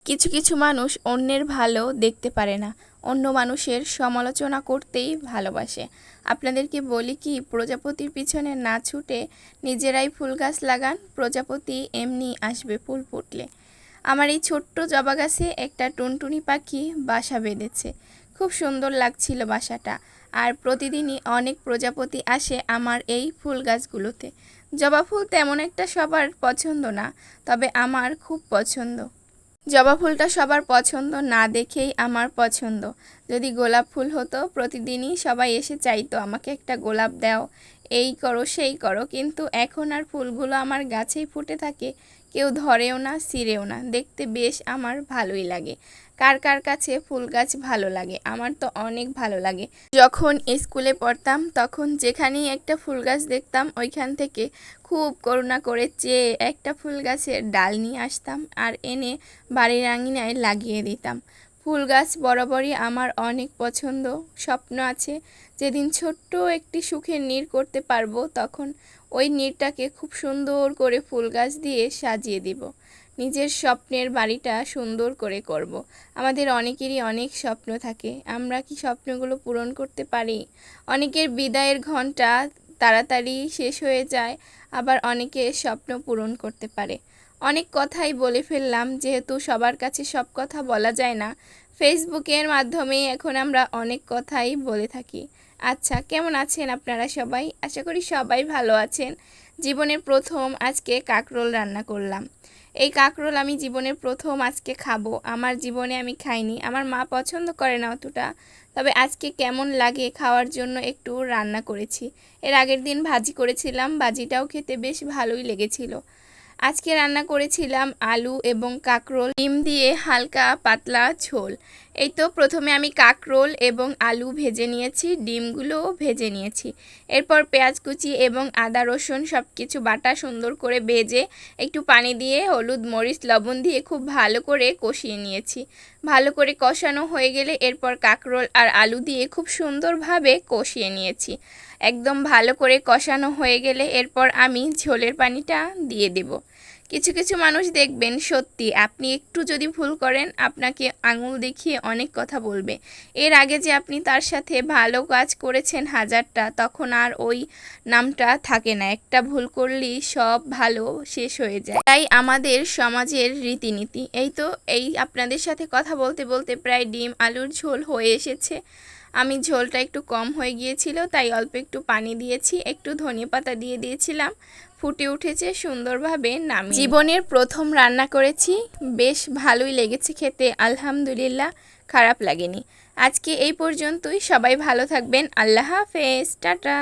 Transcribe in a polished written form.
কিছু কিছু মানুষ অন্যের ভালো দেখতে পারে না, অন্য মানুষের সমালোচনা করতেই ভালোবাসে। আপনাদেরকে বলি কি, প্রজাপতির পিছনে না ছুটে নিজেরাই ফুল গাছ লাগান, প্রজাপতি এমনি আসবে ফুল ফুটলে। আমার এই ছোট্ট জবা গাছে একটা টুনটুনি পাখি বাসা বেঁধেছে, খুব সুন্দর লাগছিল বাসাটা। আর প্রতিদিনই অনেক প্রজাপতি আসে আমার এই ফুল গাছগুলোতে। জবা ফুল তেমন একটা সবার পছন্দ না, তবে আমার খুব পছন্দ। জবা ফুলটা সবার পছন্দ না দেখেই আমার পছন্দ। যদি গোলাপ ফুল হতো, প্রতিদিনই সবাই এসে চাইতো আমাকে একটা গোলাপ দাও, এই করো সেই করো, কিন্তু এখন আর ফুলগুলো আমার গাছেই ফুটে থাকে, কেউ ধরেও না ছিঁড়েও না। দেখতে বেশ আমার ভালোই লাগে। কার কার কাছে ফুল গাছ ভালো লাগে? আমার তো অনেক ভালো লাগে। যখন স্কুলে পড়তাম তখন যেখানেই একটা ফুল গাছ দেখতাম, ওইখান থেকে খুব করুণা করে চেয়ে একটা ফুল গাছের ডাল নিয়ে আসতাম আর এনে বাড়ির আঙিনায় লাগিয়ে দিতাম। ফুল গাছ বরাবরই আমার অনেক পছন্দ। স্বপ্ন আছে যেদিন ছোট্ট একটি সুখের নীড় করতে পারবো, তখন ওই নীড়টাকে খুব সুন্দর করে ফুল গাছ দিয়ে সাজিয়ে দিব। নিজের স্বপ্নের বাড়িটা সুন্দর করে করব। আমাদের অনেকেরই অনেক স্বপ্ন থাকে, আমরা কি স্বপ্নগুলো পূরণ করতে পারি? অনেকের বিদায়ের ঘন্টা তাড়াতাড়ি শেষ হয়ে যায়, আবার অনেকে স্বপ্ন পূরণ করতে পারে। অনেক কথাই বলে ফেললাম, যেহেতু সবার কাছে সব কথা বলা যায় না, ফেসবুকের মাধ্যমে এখন আমরা অনেক কথাই বলে থাকি। আচ্ছা, কেমন আছেন আপনারা সবাই? আশা করি সবাই ভালো আছেন। জীবনের প্রথম আজকে কাঁকরোল রান্না করলাম। এই কাঁকরোল আমি জীবনের প্রথম আজকে খাবো। আমার জীবনে আমি খাইনি, আমার মা পছন্দ করে না অতটা, তবে আজকে কেমন লাগে খাওয়ার জন্য একটু রান্না করেছি। এর আগের দিন ভাজি করেছিলাম, ভাজিটাও খেতে বেশ ভালোই লেগেছিল। আজকে রান্না করেছিলাম আলু এবং কাঁকরোল, ডিম দিয়ে হালকা পাতলা ঝোল। এই তো প্রথমে আমি কাঁকরোল এবং আলু ভেজে নিয়েছি, ডিমগুলোও ভেজে নিয়েছি। এরপর পেঁয়াজ কুচি এবং আদা রসুন সব কিছু বাটা সুন্দর করে ভেজে একটু পানি দিয়ে হলুদ মরিচ লবণ দিয়ে খুব ভালো করে কষিয়ে নিয়েছি। ভালো করে কষানো হয়ে গেলে এরপর কাঁকরোল আর আলু দিয়ে খুব সুন্দরভাবে কষিয়ে নিয়েছি। একদম ভালো করে কষানো হয়ে গেলে এরপর আমি ঝোলের পানিটা দিয়ে দেব। কিছু কিছু মানুষ দেখবেন, সত্যি আপনি একটু যদি ভুল করেন আপনাকে আঙুল দেখিয়ে অনেক কথা বলবে। এর আগে যে আপনি তার সাথে ভালো কাজ করেছেন হাজারটা, তখন আর ওই নামটা থাকে না। একটা ভুল করলেই সব ভালো শেষ হয়ে যায়। তাই আমাদের সমাজের রীতিনীতি। এই আপনাদের সাথে কথা বলতে বলতে প্রায় ডিম আলুর ঝোল হয়ে এসেছে। আমি ঝোলটা একটু কম হয়ে গিয়েছিল, তাই অল্প একটু পানি দিয়েছি, একটু ধনিয়াপাতা দিয়ে দিয়েছিলাম। ফুটে উঠেছে সুন্দরভাবে, নামিয়ে জীবনের প্রথম রান্না করেছি, বেশ ভালোই লেগেছে খেতে, আলহামদুলিল্লাহ, খারাপ লাগেনি। আজকে এই পর্যন্তই। সবাই ভালো থাকবেন। আল্লাহ হাফেজ, টাটা।